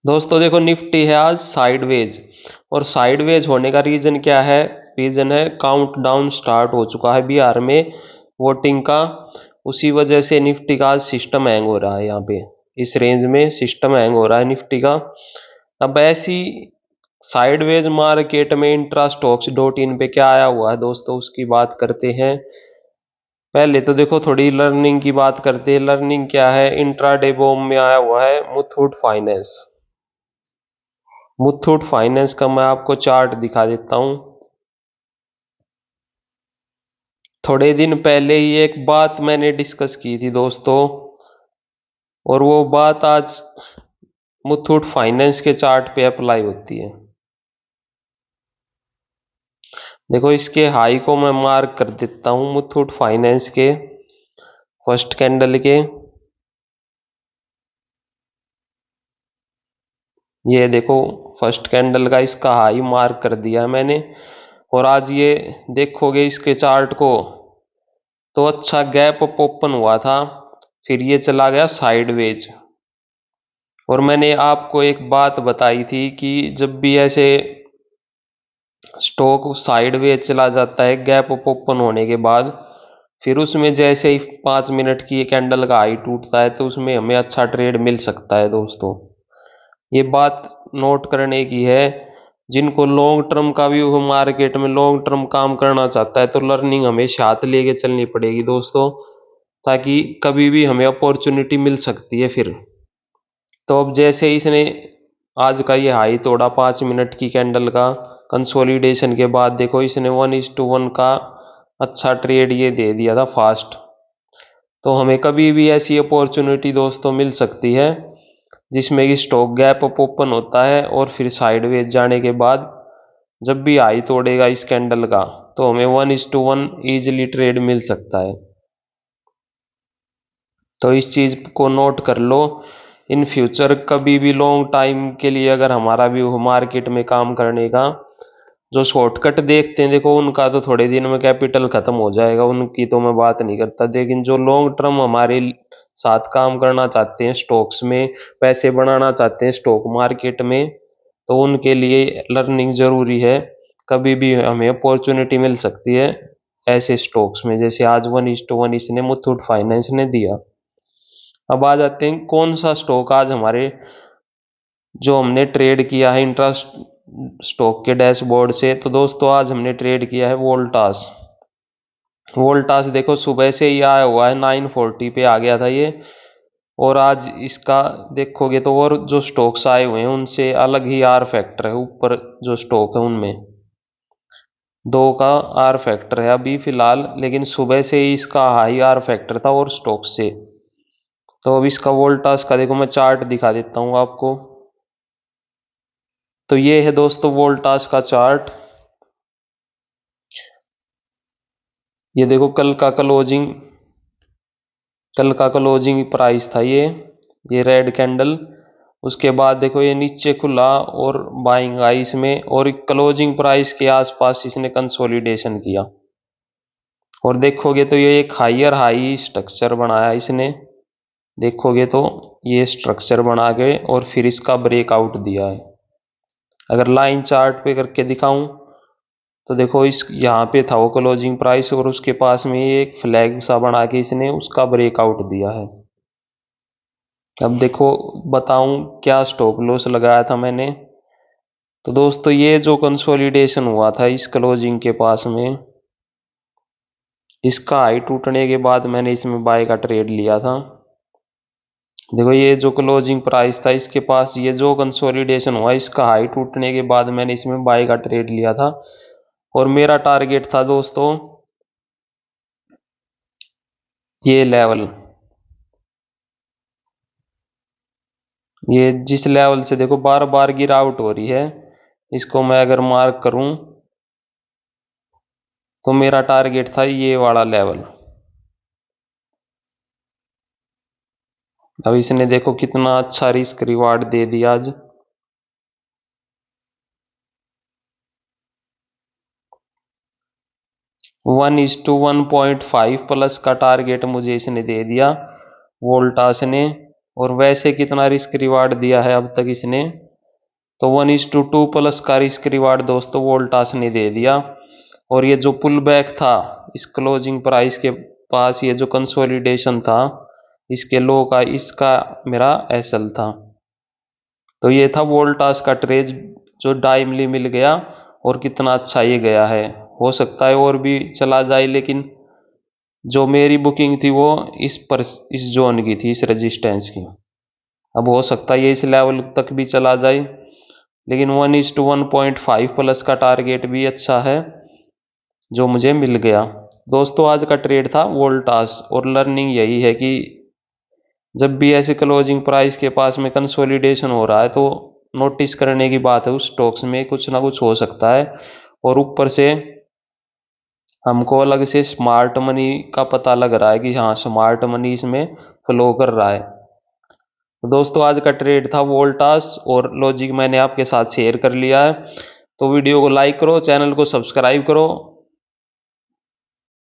दोस्तों देखो निफ्टी है आज साइडवेज। और साइडवेज होने का रीजन क्या है? रीजन है काउंटडाउन स्टार्ट हो चुका है बिहार में वोटिंग का। उसी वजह से निफ्टी का आज सिस्टम हैंग हो रहा है। यहाँ पे इस रेंज में सिस्टम हैंग हो रहा है निफ्टी का। अब ऐसी साइडवेज मार्केट में इंट्रास्टॉक्स.इन पे क्या आया हुआ है दोस्तों, उसकी बात करते हैं। पहले तो देखो थोड़ी लर्निंग की बात करते हैं। लर्निंग क्या है? इंट्राडे बॉम में आया हुआ है मुथूट फाइनेंस। मुथूट फाइनेंस का मैं आपको चार्ट दिखा देता हूं। थोड़े दिन पहले ही एक बात मैंने डिस्कस की थी दोस्तों, और वो बात आज मुथूट फाइनेंस के चार्ट पे अप्लाई होती है। देखो इसके हाई को मैं मार्क कर देता हूं मुथूट फाइनेंस के फर्स्ट कैंडल के। ये देखो फर्स्ट कैंडल का इसका हाई मार्क कर दिया है मैंने। और आज ये देखोगे इसके चार्ट को, तो अच्छा गैप अप ओपन हुआ था, फिर ये चला गया साइडवेज। और मैंने आपको एक बात बताई थी कि जब भी ऐसे स्टॉक साइडवेज चला जाता है गैप अप ओपन होने के बाद, फिर उसमें जैसे ही 5 मिनट की कैंडल का हाई टूटता है तो उसमें हमें अच्छा ट्रेड मिल सकता है दोस्तों। ये बात नोट करने की है। जिनको लॉन्ग टर्म का व्यू हो, मार्केट में लॉन्ग टर्म काम करना चाहता है, तो लर्निंग हमेशा हाथ लेके चलनी पड़ेगी दोस्तों, ताकि कभी भी हमें अपॉर्चुनिटी मिल सकती है फिर। तो अब जैसे ही इसने आज का ये हाई तोड़ा 5 मिनट की कैंडल का कंसोलिडेशन के बाद, देखो इसने 1:1 का अच्छा ट्रेड ये दे दिया था फास्ट। तो हमें कभी भी ऐसी अपॉर्चुनिटी दोस्तों मिल सकती है जिसमें कि स्टॉक गैप अप ओपन होता है और फिर साइडवेज जाने के बाद जब भी हाई तोड़ेगा इस कैंडल का, तो हमें 1:1 इजिली ट्रेड मिल सकता है। तो इस चीज को नोट कर लो। इन फ्यूचर कभी भी लॉन्ग टाइम के लिए अगर हमारा व्यू मार्केट में काम करने का, जो शॉर्टकट देखते हैं देखो उनका तो थोड़े दिन में कैपिटल खत्म हो जाएगा, उनकी तो मैं बात नहीं करता। लेकिन जो लॉन्ग टर्म हमारे साथ काम करना चाहते हैं, स्टॉक्स में पैसे बनाना चाहते हैं स्टॉक मार्केट में, तो उनके लिए लर्निंग जरूरी है। कभी भी हमें अपॉर्चुनिटी मिल सकती है ऐसे स्टॉक्स में, जैसे आज 1:1 इसने मुथूट फाइनेंस ने दिया। अब आ जाते हैं कौन सा स्टॉक आज हमारे जो हमने ट्रेड किया है इंट्रास्ट स्टॉक के डैशबोर्ड से। तो दोस्तों आज हमने ट्रेड किया है वोल्टास। वोल्टास देखो सुबह से ही आया हुआ है, 940 पे आ गया था ये। और आज इसका देखोगे तो और जो स्टॉक्स आए हुए हैं उनसे अलग ही आर फैक्टर है। ऊपर जो स्टॉक है उनमें दो का आर फैक्टर है अभी फिलहाल, लेकिन सुबह से ही इसका हाई आर फैक्टर था और स्टॉक से। तो अब इसका वोल्टास का देखो मैं चार्ट दिखा देता हूँ आपको। तो ये है दोस्तों वोल्टास का चार्ट। ये देखो कल का क्लोजिंग प्राइस था ये रेड कैंडल। उसके बाद देखो ये नीचे खुला और बाइंग आई इसमें, और क्लोजिंग प्राइस के आसपास इसने कंसोलिडेशन किया। और देखोगे तो ये एक हायर हाई स्ट्रक्चर बनाया इसने। देखोगे तो ये स्ट्रक्चर बना के और फिर इसका ब्रेकआउट दिया है। अगर लाइन चार्ट पे करके दिखाऊं तो देखो इस यहाँ पे था वो क्लोजिंग प्राइस, और उसके पास में ये एक फ्लैग सा बना के इसने उसका ब्रेकआउट दिया है। अब देखो बताऊं क्या स्टॉप लॉस लगाया था मैंने। तो दोस्तों ये जो कंसोलिडेशन हुआ था इस क्लोजिंग के पास में, इसका हाई टूटने के बाद मैंने इसमें बाय का ट्रेड लिया था। देखो ये जो क्लोजिंग प्राइस था इसके पास, ये जो कंसोलिडेशन हुआ इसका हाई टूटने के बाद मैंने इसमें बाय का ट्रेड लिया था। और मेरा टारगेट था दोस्तों ये लेवल, ये जिस लेवल से देखो बार बार गिरावट हो रही है, इसको मैं अगर मार्क करूं तो मेरा टारगेट था ये वाला लेवल। अब इसने देखो कितना अच्छा रिस्क रिवार्ड दे दिया आज। 1:1.5 प्लस का टारगेट मुझे इसने दे दिया वोल्टास ने। और वैसे कितना रिस्क रिवार्ड दिया है अब तक इसने, तो 1:2 प्लस का रिस्क रिवार्ड दोस्तों वोल्टास ने दे दिया। और ये जो पुल बैक था इस क्लोजिंग प्राइस के पास, ये जो कंसोलिडेशन था इसके लो का, इसका मेरा एसएल था। तो ये था वोल्टास का ट्रेड जो टाइमली मिल गया और कितना अच्छा ये गया है। हो सकता है और भी चला जाए, लेकिन जो मेरी बुकिंग थी वो इस जोन की थी, इस रेजिस्टेंस की। अब हो सकता है ये इस लेवल तक भी चला जाए, लेकिन 1:1.5 प्लस का टारगेट भी अच्छा है जो मुझे मिल गया। दोस्तों आज का ट्रेड था वोल्टास, और लर्निंग यही है कि जब भी ऐसे क्लोजिंग प्राइस के पास में कंसोलिडेशन हो रहा है तो नोटिस करने की बात है, उस स्टॉक्स में कुछ ना कुछ हो सकता है। और ऊपर से हमको अलग से स्मार्ट मनी का पता लग रहा है कि हाँ स्मार्ट मनी इसमें फ्लो कर रहा है। तो दोस्तों आज का ट्रेड था वोल्टास, और लॉजिक मैंने आपके साथ शेयर कर लिया है। तो वीडियो को लाइक करो, चैनल को सब्सक्राइब करो